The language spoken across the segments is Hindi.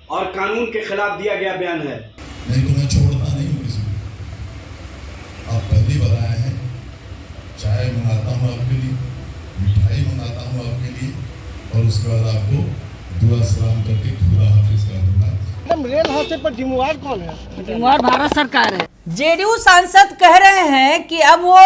और कानून के खिलाफ दिया गया बयान है। नहीं तो मैं छोड़ता नहीं हूँ किसी को। आप पहली बार आए हैं, चाय मंगाता हूँ आपके लिए, मिठाई मंगाता हूँ आपके लिए, और उसके बाद आपको दुआ सलाम करके खुदा हाफिज कर दूंगा। रेल हादसे पर जिम्मेवार कौन है? जिम्मेवार भारत सरकार है। जेडीयू सांसद कह रहे हैं कि अब वो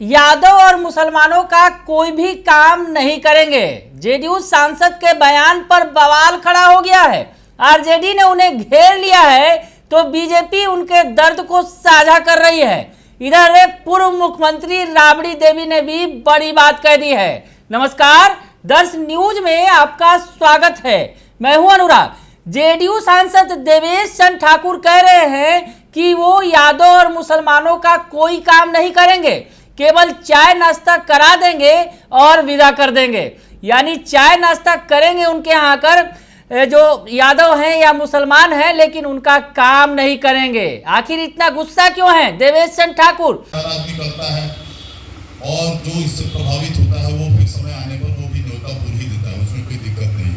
यादव और मुसलमानों का कोई भी काम नहीं करेंगे। जेडीयू सांसद के बयान पर बवाल खड़ा हो गया है। आरजेडी ने उन्हें घेर लिया है तो बीजेपी उनके दर्द को साझा कर रही है। इधर पूर्व मुख्यमंत्री राबड़ी देवी ने भी बड़ी बात कह दी है। नमस्कार, दर्श न्यूज में आपका स्वागत है। मैं हूं अनुराग। जेडीयू सांसद देवेश चंद्र ठाकुर कह रहे हैं कि वो यादव और मुसलमानों का कोई काम नहीं करेंगे, केवल चाय नाश्ता करा देंगे और विदा कर देंगे। यानी चाय नाश्ता करेंगे उनके यहाँ आकर जो यादव हैं या मुसलमान हैं, लेकिन उनका काम नहीं करेंगे। आखिर इतना गुस्सा क्यों है देवेश चंद्र ठाकुर? आदमी करता है और जो इससे प्रभावित होता है वो फिर समय आने पर वो भी न्योता पूर ही देता है, उसमें कोई दिक्कत नहीं,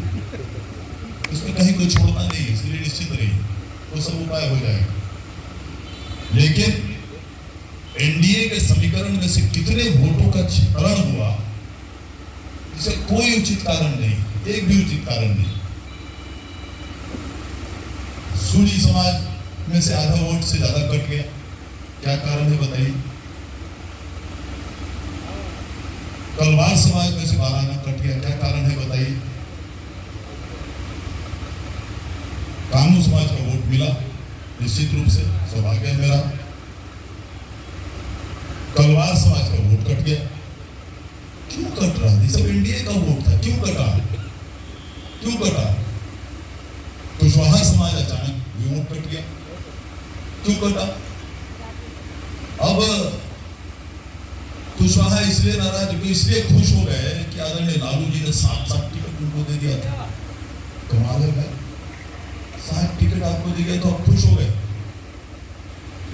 उसमें कहीं कोई छोड़ता नहीं है। इसलिए निश्चित रहिए वो सब उपाय हो जाएगा। लेकिन एनडीए के समीकरण में से कितने वोटों का क्षरण हुआ, इसे कोई उचित कारण नहीं, एक भी उचित कारण नहीं। सूरी समाज में से आधा वोट से ज्यादा कट गया, क्या कारण है बताइए? कलवार समाज में से 12 आना कट गया, क्या कारण है बताइए? कानू समाज का वोट मिला, निश्चित रूप से सौभाग्य है मेरा। कलवार समाज का वोट कट गया। क्यों कट रहा? ये सब एनडीए का वोट था, क्यों कटा? क्यों कटा? कुशवाहा समाज अचानक वोट कट गया, क्यों कटा? अब कुशवाहा इसलिए नाराज, इसलिए खुश हो गए कि आदरणीय लालू जी ने 7 टिकट उनको दे दिया था। कमाल है भाई, 7 टिकट आपको दे गए तो आप खुश हो गए।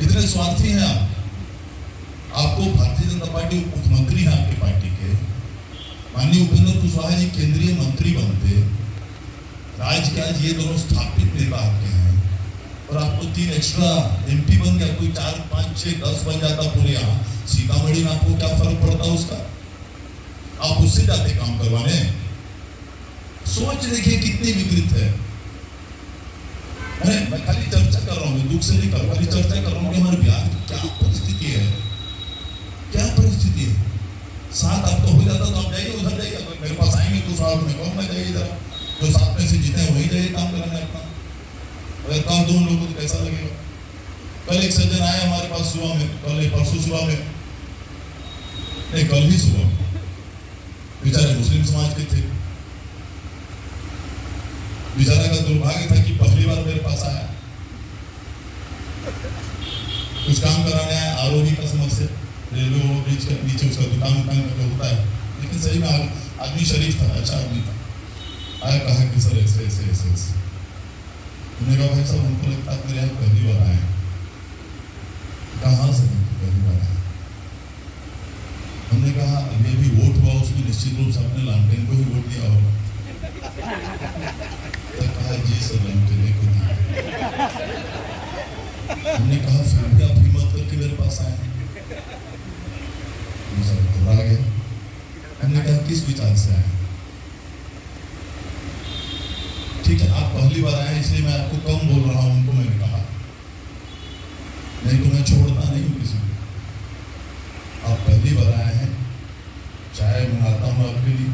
इतने स्वार्थी हैं आप। आपको भारतीय जनता पार्टी मुख्यमंत्री हैं आपकी पार्टी के, माननीय उपेंद्र कुशवाहा जी केंद्रीय मंत्री बनते, राज्य के आज ये दोनों स्थापित नेता आपके हैं, और आपको 3 एक्स्ट्रा एमपी बन गया, कोई 4, 5, 6, 10 बन जाता पूरे यहाँ सीतामढ़ी में, आपको क्या फर्क पड़ता उसका? आप उससे जाते काम करवाने। सोच देखिए कितनी विकृत है। मैं खाली चर्चा कर रहा हूँ, दुख से नहीं कर रहा, खाली चर्चा कर रहा हूँ कि हमारे बिहार की क्या परिस्थिति है, क्या परिस्थिति है। 7 आपको हो जाता तो आप जाइए, उधर जाइए, अगर मेरे पास आएंगे तो साथ में कहूँगा जाइए इधर, जो 7 में से जीते हैं वही जाइए काम कराने अपना। अगर काम 2 लोगों को तो कैसा लगेगा? कल एक सज्जन आए हमारे पास सुबह में, कल परसों सुबह में, नहीं कल ही सुबह, बेचारे मुस्लिम समाज के थे। बेचारा का दुर्भाग्य था कि पहली बार मेरे पास आया, कुछ काम कराने आया, आरओबी का समस्या, रेलवे ब्रिज के नीचे उसका दुकान का होता है, लेकिन सही में आदमी शरीफ था, अच्छा आदमी था। आया, कहा कि सर ऐसे ऐसे ऐसे ऐसे। उन्होंने कहा भाई साहब हमको लगता है मेरे यहाँ पहली बार आए। कहाँ से पहली बार आए? हमने कहा अभी अभी वोट हुआ, उसमें निश्चित रूप से अपने लालटेन को ही वोट दिया होगा। कहा जी सर लालटेन को दिया। हमने कहा फिर भी आप हिम्मत करके मेरे पास आए। घबरा गया। हमने कहा किस विचार से आए? ठीक है, आप पहली बार आए इसलिए मैं आपको कम बोल रहा हूं, उनको मैंने कहा, नहीं तो मैं छोड़ता नहीं हूं किसी को। आप पहली बार आए हैं, चाय मंगाता हूं आपके लिए,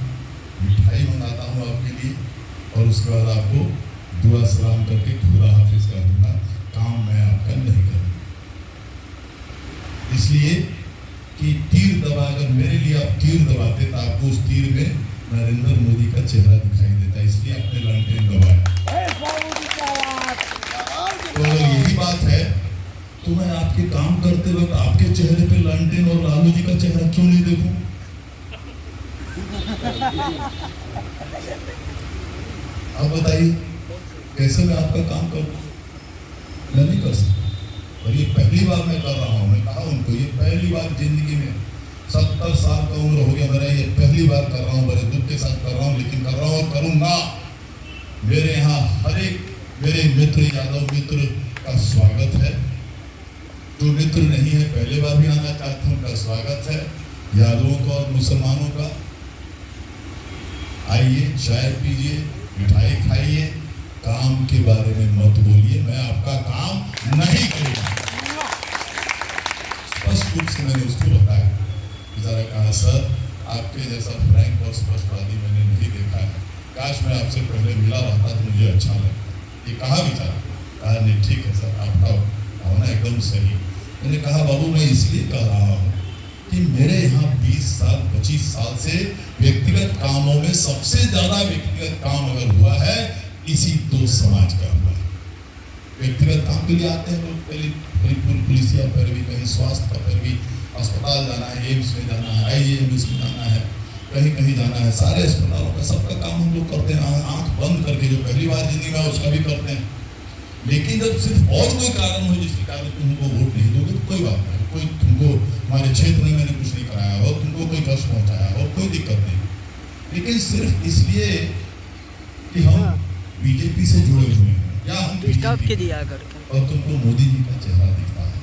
मिठाई मंगाता हूं आपके लिए, और उसके बाद आपको दुआ सलाम करके खुदा हाफिज कर दूंगा। काम मैं आपका नहीं करूंगा, इसलिए कि तीर दबा, अगर मेरे लिए आप तीर दबाते तो आपको उस तीर में नरेंद्र मोदी का चेहरा दिखाई देता, इसलिए अपने लालटेन दबाए। तो अगर यही बात है तो मैं आपके काम करते वक्त आपके चेहरे पे लालटेन और लालू जी का चेहरा क्यों नहीं देखूं? आप बताइए कैसे मैं आपका काम करूं? मैं नहीं कर सकता। और ये पहली बार मैं कर रहा हूं, मैं कहा उनको ये पहली बार जिंदगी में, 70 साल का उम्र हो गया मेरा, ये पहली बार कर रहा हूँ, बड़े दुख के साथ कर रहा हूँ, लेकिन कर रहा हूँ और करूंगा। मेरे यहाँ हर एक मेरे मित्र यादव मित्र का स्वागत है। जो मित्र नहीं है पहले बार भी आना चाहते हैं उनका स्वागत है। यादवों का और मुसलमानों का आइए, चाय पीजिए, मिठाई खाइए, काम के बारे में मत बोलिए, मैं आपका काम नहीं करूंगा। स्पष्ट रूप से मैंने उसको बताया, जरा कहा सर आपके जैसा फ्रैंक और स्पष्टवादी मैंने नहीं देखा है, काश मैं आपसे पहले मिला रहता तो मुझे अच्छा लगता। ये कहा भी कहा नहीं ठीक है सर, आपका भावना एकदम सही। मैंने कहा बाबू मैं इसलिए कह रहा हूँ कि मेरे यहाँ 20 साल 25 साल से व्यक्तिगत कामों में सबसे ज्यादा व्यक्तिगत काम अगर हुआ है इसी दो समाज का हुआ है। व्यक्तिगत काम के लिए आते हैं लोग, पहले पुलिसिया पैरवी, कहीं स्वास्थ्य का पैरवी, अस्पताल जाना है, एम्स में जाना है, IGMS में जाना है, कहीं कहीं जाना है, सारे अस्पतालों का सबका काम हम लोग करते हैं आंख बंद करके, जो पहली बार जिंदगी में उसका भी करते हैं। लेकिन जब सिर्फ और कोई कारण हो जिसके कारण तुमको वोट नहीं दोगे तो कोई बात नहीं, कोई तुमको हमारे क्षेत्र में मैंने कुछ नहीं कराया हो, तुमको कोई कष्ट पहुंचाया हो, कोई दिक्कत नहीं, लेकिन सिर्फ इसलिए कि हम बीजेपी से जुड़े हुए हैं या हम बीजेपी और तुमको मोदी जी का चेहरा दिखता है।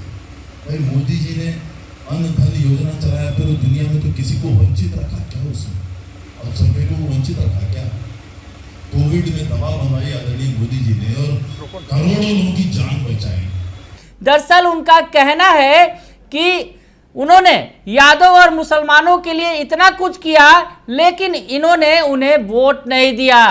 भाई मोदी जी ने अन्न धन योजना चलाया, फिर दुनिया में तो किसी को वंचित रखा क्या उसने? और सभी को वंचित रखा क्या? कोविड में दवा बनवाई आदरणीय मोदी जी ने और करोड़ों लोगों की जान बचाई। दरअसल उनका कहना है कि उन्होंने यादव और मुसलमानों के लिए इतना कुछ किया, लेकिन इन्होंने उन्हें वोट नहीं दिया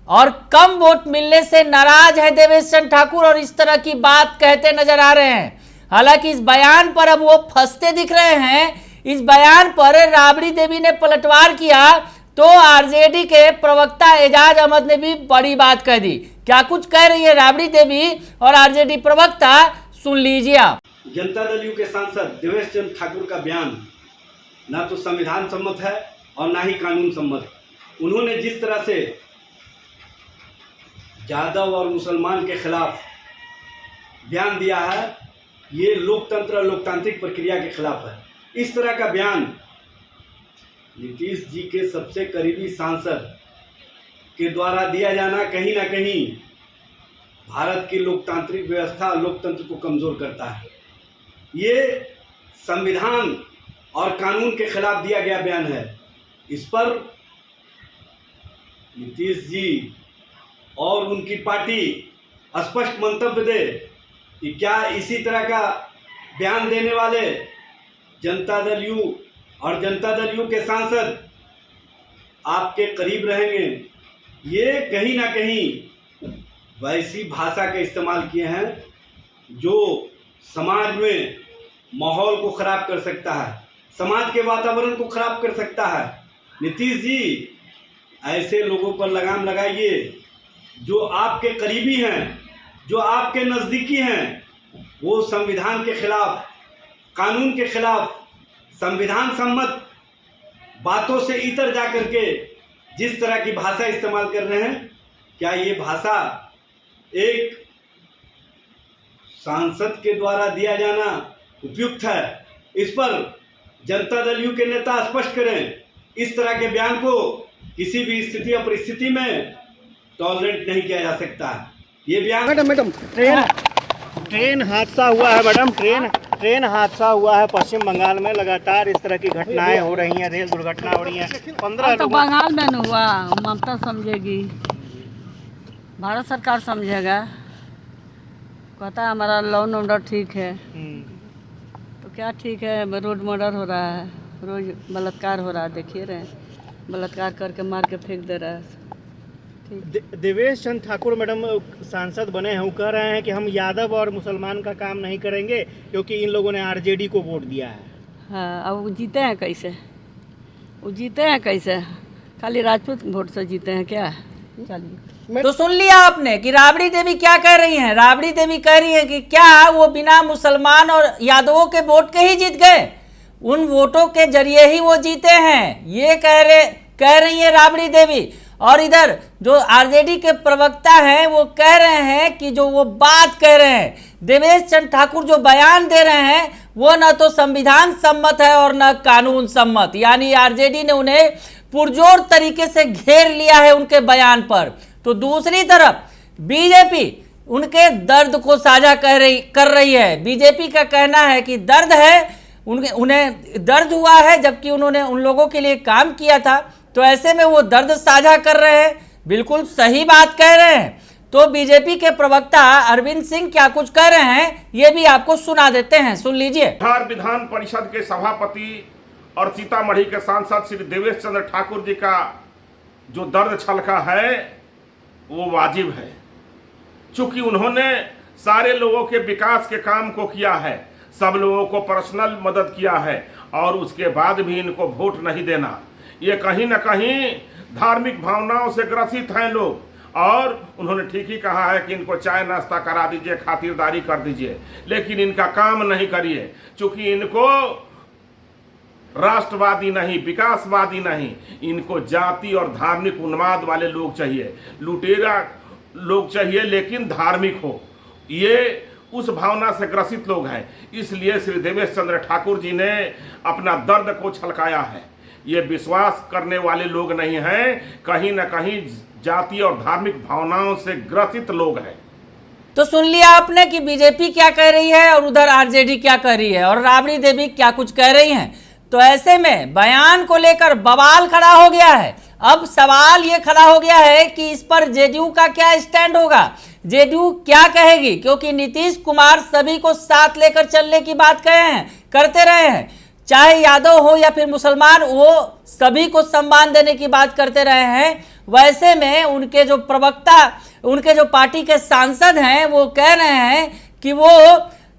और कम वोट मिलने से नाराज है देवेश चंद्र ठाकुर और इस तरह की बात कहते नजर आ रहे हैं। हालांकि इस बयान पर अब वो फंसते दिख रहे हैं। इस बयान पर राबड़ी देवी ने पलटवार किया तो आरजेडी के प्रवक्ता एजाज अहमद ने भी बड़ी बात कह दी। क्या कुछ कह रही है राबड़ी देवी और आरजेडी प्रवक्ता, सुन लीजिए आप। जनता दल यू के सांसद देवेश चंद्र ठाकुर का बयान ना तो संविधान सम्मत है और ना ही कानून सम्मत। उन्होंने जिस तरह से यादव और मुसलमान के खिलाफ बयान दिया है, ये लोकतंत्र और लोकतांत्रिक प्रक्रिया के खिलाफ है। इस तरह का बयान नीतीश जी के सबसे करीबी सांसद के द्वारा दिया जाना कहीं ना कहीं भारत की लोकतांत्रिक व्यवस्था और लोकतंत्र को कमजोर करता है। ये संविधान और कानून के खिलाफ दिया गया बयान है। इस पर नीतीश जी और उनकी पार्टी स्पष्ट मंतव्य दे कि क्या इसी तरह का बयान देने वाले जनता दल यू और जनता दल यू के सांसद आपके करीब रहेंगे। ये कहीं ना कहीं वैसी भाषा का इस्तेमाल किए हैं जो समाज में माहौल को खराब कर सकता है, समाज के वातावरण को खराब कर सकता है। नीतीश जी ऐसे लोगों पर लगाम लगाइए जो आपके करीबी हैं, जो आपके नज़दीकी हैं। वो संविधान के खिलाफ, कानून के खिलाफ, संविधान सम्मत बातों से इतर जा करके जिस तरह की भाषा इस्तेमाल कर रहे हैं, क्या ये भाषा एक सांसद के द्वारा दिया जाना उपयुक्त है? इस पर जनता दल यू के नेता स्पष्ट करें। इस तरह के बयान को किसी भी स्थिति और परिस्थिति में टॉलरेट नहीं किया जा सकता। ये बयान मैडम ट्रेन हादसा हुआ है मैडम, ट्रेन हादसा हुआ है पश्चिम बंगाल में। लगातार इस तरह की घटनाएं हो रही हैं, रेल दुर्घटना हो रही हैं। 15 तो बंगाल में न हुआ, ममता समझेगी, भारत सरकार समझेगा। कहता है हमारा लॉ एंड ऑर्डर ठीक है, तो क्या ठीक है? रोज मर्डर हो रहा है, रोज बलात्कार हो रहा है, देखिए रहे बलात्कार करके मार के फेंक दे रहा है। देवेश चंद्र ठाकुर मैडम सांसद बने हैं, वो कह रहे हैं कि हम यादव और मुसलमान का काम नहीं करेंगे क्योंकि इन लोगों ने आरजेडी को वोट दिया है। हाँ, अब वो जीते हैं कैसे? वो जीते हैं कैसे? खाली राजपूत वोट से जीते हैं क्या? चलिए, तो सुन लिया आपने कि राबड़ी देवी क्या कह रही हैं। राबड़ी देवी कह रही है कि क्या वो बिना मुसलमान और यादवों के वोट के ही जीत गए? उन वोटों के जरिए ही वो जीते हैं, ये कह रही है राबड़ी देवी। और इधर जो आरजेडी के प्रवक्ता हैं वो कह रहे हैं कि जो वो बात कह रहे हैं, देवेश चंद्र ठाकुर जो बयान दे रहे हैं वो न तो संविधान सम्मत है और न कानून सम्मत। यानी आरजेडी ने उन्हें पुरजोर तरीके से घेर लिया है उनके बयान पर। तो दूसरी तरफ बीजेपी उनके दर्द को साझा कर रही है। बीजेपी का कहना है कि दर्द है, उन्हें दर्द हुआ है, जबकि उन्होंने उन लोगों के लिए काम किया था, तो ऐसे में वो दर्द साझा कर रहे हैं। बिल्कुल सही बात कह रहे हैं। तो बीजेपी के प्रवक्ता अरविंद सिंह क्या कुछ कह रहे हैं, ये भी आपको सुना देते हैं, सुन लीजिए। बिहार विधान परिषद के सभापति और सीतामढ़ी के सांसद श्री देवेश चंद्र ठाकुर जी का जो दर्द छलका है वो वाजिब है, चूंकि उन्होंने सारे लोगों के विकास के काम को किया है, सब लोगों को पर्सनल मदद किया है, और उसके बाद भी इनको वोट नहीं देना, ये कहीं ना कहीं धार्मिक भावनाओं से ग्रसित हैं लोग। और उन्होंने ठीक ही कहा है कि इनको चाय नाश्ता करा दीजिए, खातिरदारी कर दीजिए, लेकिन इनका काम नहीं करिए, चूंकि इनको राष्ट्रवादी नहीं, विकासवादी नहीं, इनको जाति और धार्मिक उन्माद वाले लोग चाहिए, लुटेरा लोग चाहिए, लेकिन धार्मिक हो। ये उस भावना से ग्रसित लोग हैं। इसलिए श्री देवेश चंद्र ठाकुर जी ने अपना दर्द को छलकाया है। ये विश्वास करने वाले लोग नहीं हैं, कहीं ना कहीं जाति और धार्मिक भावनाओं से ग्रसित लोग हैं। तो सुन लिया आपने कि बीजेपी क्या कह रही है और उधर आरजेडी क्या कह रही है और राबड़ी देवी क्या कुछ कह रही हैं। तो ऐसे में बयान को लेकर बवाल खड़ा हो गया है। अब सवाल ये खड़ा हो गया है कि इस पर जेडीयू का क्या स्टैंड होगा, जेडीयू क्या कहेगी, क्योंकि नीतीश कुमार सभी को साथ लेकर चलने की बात करते रहे हैं, चाहे यादव हो या फिर मुसलमान, वो सभी को सम्मान देने की बात करते रहे हैं। वैसे में उनके जो प्रवक्ता, उनके जो पार्टी के सांसद हैं, वो कह रहे हैं कि वो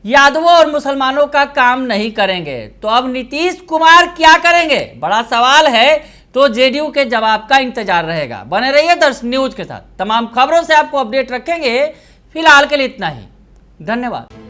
यादवों और मुसलमानों का काम नहीं करेंगे। तो अब नीतीश कुमार क्या करेंगे, बड़ा सवाल है। तो जेडीयू के जवाब का इंतजार रहेगा। बने रहिए दर्श न्यूज के साथ, तमाम खबरों से आपको अपडेट रखेंगे। फिलहाल के लिए इतना ही, धन्यवाद।